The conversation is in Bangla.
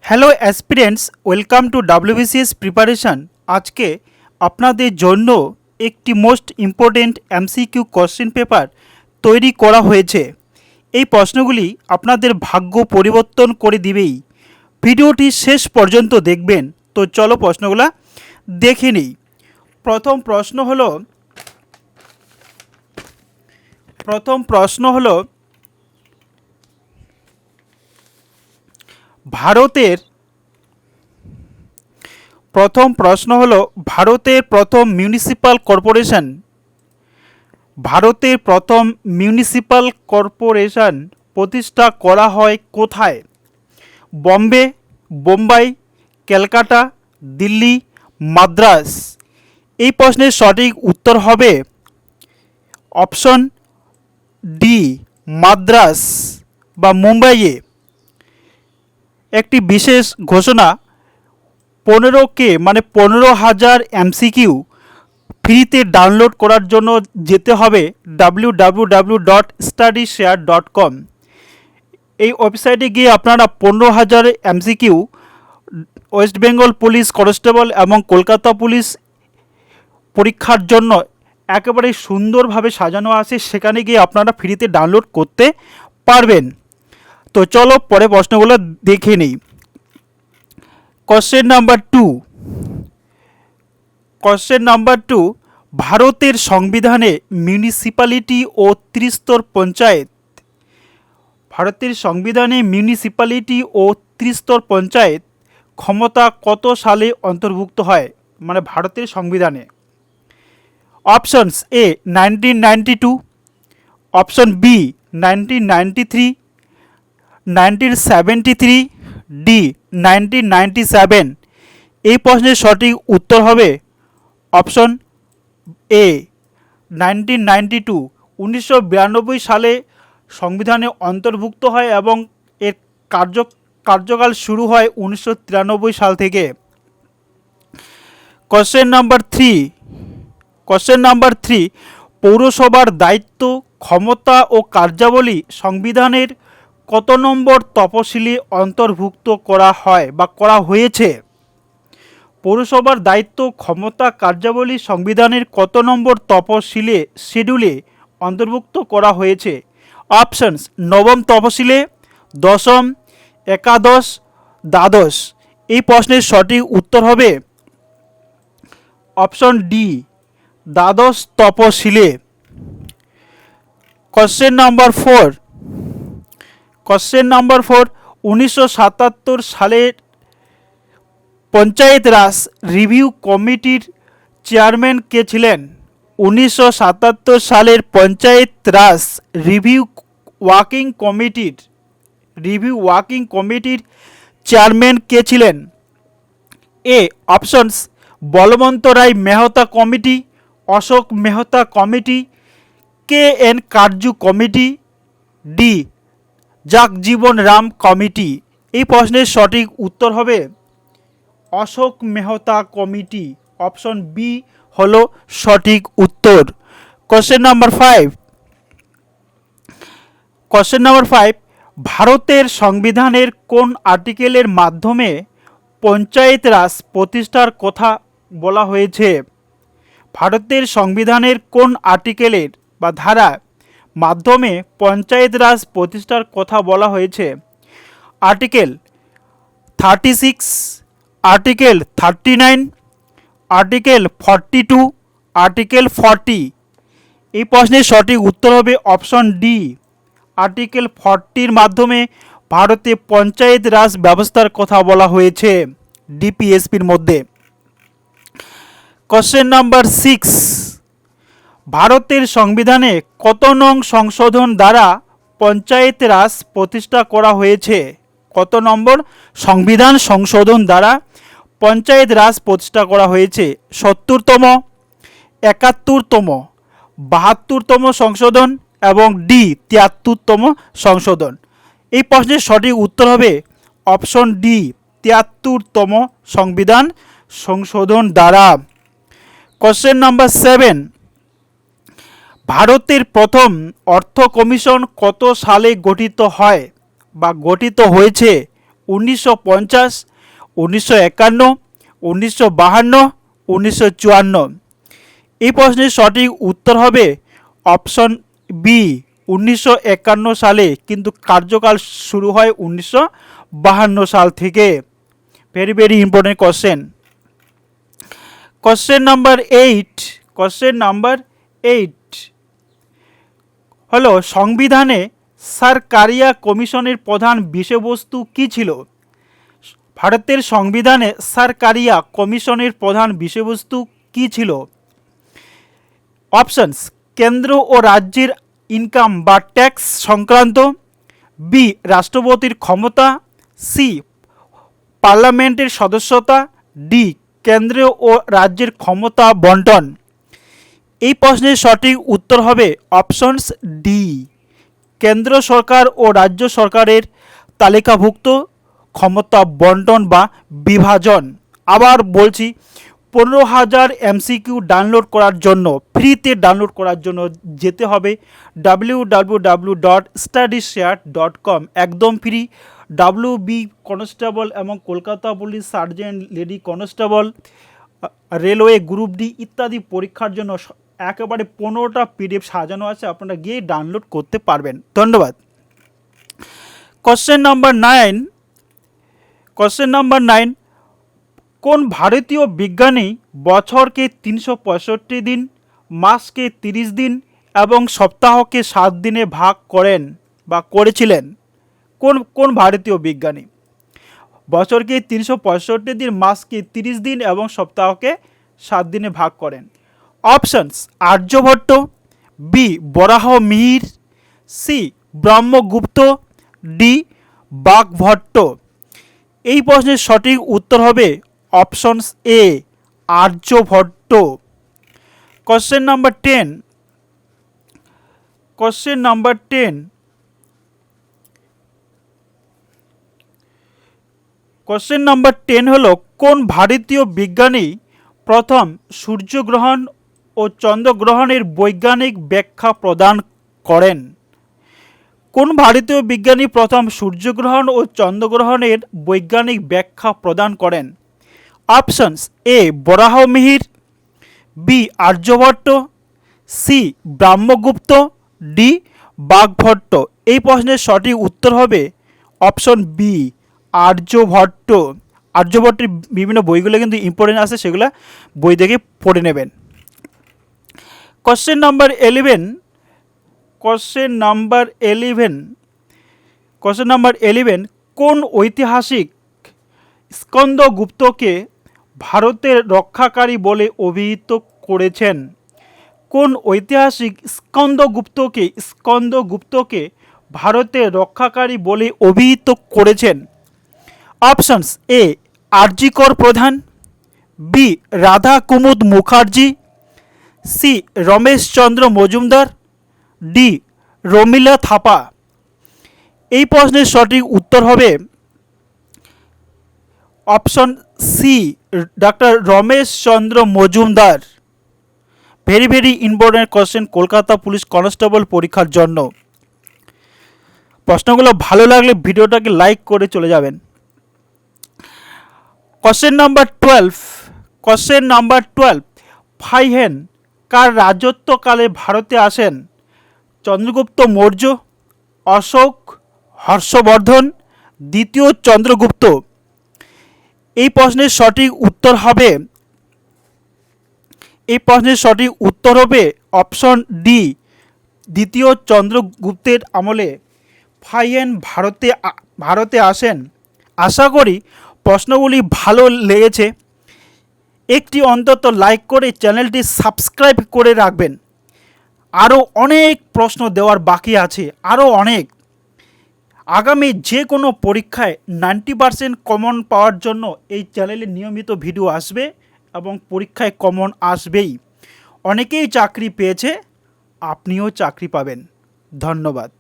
Hello aspirants, welcome to WBCS preparation. আজকে আপনাদের জন্য একটি most important MCQ question paper তৈরি করা হয়েছে। এই প্রশ্নগুলি আপনাদের ভাগ্য পরিবর্তন করে দিবেই। ভিডিওটি শেষ পর্যন্ত দেখবেন। তো চলো প্রশ্নগুলো দেখে নিই। প্রথম প্রশ্ন হলো ভারতের প্রথম মিউনিসিপ্যাল কর্পোরেশন প্রতিষ্ঠা করা হয় কোথায়? বম্বে, বোম্বাই, ক্যালকাটা, দিল্লি, মাদ্রাস। এই প্রশ্নের সঠিক উত্তর হবে অপশন ডি, মাদ্রাস বা মুম্বাইয়ে। একটি বিশেষ ঘোষণা, 15,000 এমসিকিউ ফ্রিতে ডাউনলোড করার জন্য যেতে হবে www.studyshare.com। এই ওয়েবসাইটে গিয়ে আপনারা 15,000 MCQ West Bengal police constable এবং কলকাতা পুলিশ পরীক্ষার জন্য একেবারে সুন্দরভাবে সাজানো আছে, সেখানে গিয়ে আপনারা ফ্রিতে ডাউনলোড করতে পারবেন। তো চলো পরে প্রশ্নগুলো দেখে নিই। কোশ্চেন নাম্বার টু, ভারতের সংবিধানে মিউনিসিপ্যালিটি ও ত্রিস্তর পঞ্চায়েত ক্ষমতা কত সালে অন্তর্ভুক্ত হয়? ভারতের সংবিধানে অপশনস: এ 1992, অপশন বি 1993, 1973, ডি 1997। এই প্রশ্নের সঠিক উত্তর হবে অপশন এ 1992। 1992 সালে সংবিধানে অন্তর্ভুক্ত হয় এবং এর কার্যকাল শুরু হয় 1993 সাল থেকে। কোশ্চেন নাম্বার থ্রি, পৌরসভার দায়িত্ব, ক্ষমতা ও কার্যাবলী সংবিধানের কত নম্বর তফসিলে অন্তর্ভুক্ত করা হয় বা করা হয়েছে? পৌরসভার দায়িত্ব, ক্ষমতা, কার্যাবলী সংবিধানের কত নম্বর তফসিলে শিডিউলে অন্তর্ভুক্ত করা হয়েছে? অপশনস: নবম তফসিলে, দশম, একাদশ, দ্বাদশ। এই প্রশ্নের সঠিক উত্তর হবে অপশন ডি, দ্বাদশ তফসিলে। কোশ্চেন নাম্বার ফোর, 1977 সালের পঞ্চায়েত রাজ রিভিউ কমিটির চেয়ারম্যান কে ছিলেন? 1977 সালের পঞ্চায়েত রাজ রিভিউ ওয়ার্কিং কমিটির চেয়ারম্যান কে ছিলেন? এ options: Balwant Rai Mehta committee, Ashok Mehta committee, K N Katju committee, D Jagjivan Ram committee. এই প্রশ্নের সঠিক উত্তর হবে Ashok Mehta committee. Option B হলো সঠিক উত্তর। কোশ্চেন নাম্বার ফাইভ, ভারতের সংবিধানের কোন আর্টিকেলের মাধ্যমে পঞ্চায়েত রাজ প্রতিষ্ঠার কথা বলা হয়েছে? ভারতের সংবিধানের কোন আর্টিকেলের বা ধারা মাধ্যমে পঞ্চায়েত রাজ প্রতিষ্ঠার কথা বলা হয়েছে? Article 36, article 39, article 42, article 40। এই প্রশ্নের সঠিক উত্তর হবে অপশন ডি, আর্টিকেল 40-র মাধ্যমে ভারতে পঞ্চায়েত রাজ ব্যবস্থার কথা বলা হয়েছে ডিপিএসপির মধ্যে। কোশ্চেন নাম্বার 6, ভারতের সংবিধানে কত নং সংশোধন দ্বারা পঞ্চায়েত রাজ প্রতিষ্ঠা করা হয়েছে? কত নম্বর সংবিধান সংশোধন দ্বারা পঞ্চায়েত রাজ প্রতিষ্ঠা করা হয়েছে? 70তম, 71তম, 72তম সংশোধন এবং ডি 73তম সংশোধন। এই প্রশ্নের সঠিক উত্তর হবে অপশন ডি, 73তম সংবিধান সংশোধন দ্বারা। কোশ্চেন নাম্বার 7, ভারতের প্রথম অর্থ কমিশন কত সালে গঠিত হয় বা গঠিত হয়েছে? 1950, 1951, 1952, 1954। এই প্রশ্নের সঠিক উত্তর হবে অপশন বি 1951 সালে, কিন্তু কার্যকাল শুরু হয় 1952 সাল থেকে। Very very important question. Question number 8 হলো সংবিধানে সরকারিয়া কমিশনের প্রধান বিষয়বস্তু কী ছিল? ভারতের সংবিধানে সরকারিয়া কমিশনের প্রধান বিষয়বস্তু কী ছিল? অপশনস: কেন্দ্র ও রাজ্যের ইনকাম বা ট্যাক্স সংক্রান্ত, বি রাষ্ট্রপতির ক্ষমতা, সি পার্লামেন্টের সদস্যতা, ডি কেন্দ্র ও রাজ্যের ক্ষমতা বন্টন। এই প্রশ্নের সঠিক উত্তর হবে অপশনস ডি কেন্দ্র সরকার ও রাজ্য সরকারের তালিকাভুক্ত ক্ষমতা বন্টন বা বিভাজন। আবার বলছি, 15,000 MCQ ডাউনলোড করার জন্য, ফ্রিতে ডাউনলোড করার জন্য যেতে হবে www.studyshare.com, একদম ফ্রি। WB কনস্টেবল এবং Kolkata police sergeant lady constable, railway group D ইত্যাদি পরীক্ষার জন্য একেবারে 15টা PDF সাজানো আছে, আপনারা গিয়ে ডাউনলোড করতে পারবেন। ধন্যবাদ। কোশ্চেন নাম্বার 9, কোন ভারতীয় বিজ্ঞানী বছরকে 365 দিন, মাসকে 30 দিন এবং সপ্তাহকে 7 দিনে ভাগ করেন বা করেছিলেন? কোন ভারতীয় বিজ্ঞানী বছরকে 365 দিন, মাসকে 30 দিন এবং সপ্তাহকে 7 দিনে ভাগ করেন? Options: Aryabhata, B Varahamihira, C Brahmagupta, D Vagbhata. এই প্রশ্নের সঠিক উত্তর হবে options A Aryabhata. Question number 10 হলো কোন ভারতীয় বিজ্ঞানী প্রথম সূর্যগ্রহণ ও চন্দ্রগ্রহণের বৈজ্ঞানিক ব্যাখ্যা প্রদান করেন? কোন ভারতীয় বিজ্ঞানী প্রথম সূর্যগ্রহণ ও চন্দ্রগ্রহণের বৈজ্ঞানিক ব্যাখ্যা প্রদান করেন? Options: A Varahamihira, B Aryabhata, C Brahmagupta, D Vagbhata. এই প্রশ্নের সঠিক উত্তর হবে অপশন বি আর্যভট্ট। আর্যভট্টের বিভিন্ন বইগুলো কিন্তু ইম্পর্টেন্ট আছে, সেগুলো বই দেখে পড়ে নেবেন। কোশ্চেন নাম্বার 11 কোন ঐতিহাসিক স্কন্দগুপ্তকে ভারতের রক্ষাকারী বলে অভিহিত করেছেন? কোন ঐতিহাসিক স্কন্দগুপ্তকে ভারতের রক্ষাকারী বলে অভিহিত করেছেন? অপশনস: এ আরজিকর প্রধান, B Radha Kumud Mukherjee, C Rameshchandra Majumdar, D Romila Thapar. এই প্রশ্নের সঠিক উত্তর হবে option C doctor Rameshchandra Majumdar. Very very important question Kolkata police constable পরীক্ষার জন্য। প্রশ্নগুলো ভালো লাগলে ভিডিওটাকে লাইক করে চলে যাবেন। কোশ্চেন নাম্বার 12 ফাইহেন কার রাজত্বকালে ভারতে আসেন? চন্দ্রগুপ্ত মৌর্য, অশোক, হর্ষবর্ধন, দ্বিতীয় চন্দ্রগুপ্ত। এই প্রশ্নের সঠিক উত্তর হবে অপশন ডি দ্বিতীয় চন্দ্রগুপ্তের আমলে ফাইহেন ভারতে আসেন। আশা করি প্রশ্নগুলি ভালো লেগেছে। একটি অন্তত লাইক করে চ্যানেলটি সাবস্ক্রাইব করে রাখবেন। আরও অনেক প্রশ্ন দেওয়ার বাকি আছে, আরও অনেক। আগামী যে কোনো পরীক্ষায় 90% কমন পাওয়ার জন্য এই চ্যানেলে নিয়মিত ভিডিও আসবে এবং পরীক্ষায় কমন আসবেই। অনেকেই চাকরি পেয়েছে, আপনিও চাকরি পাবেন। ধন্যবাদ।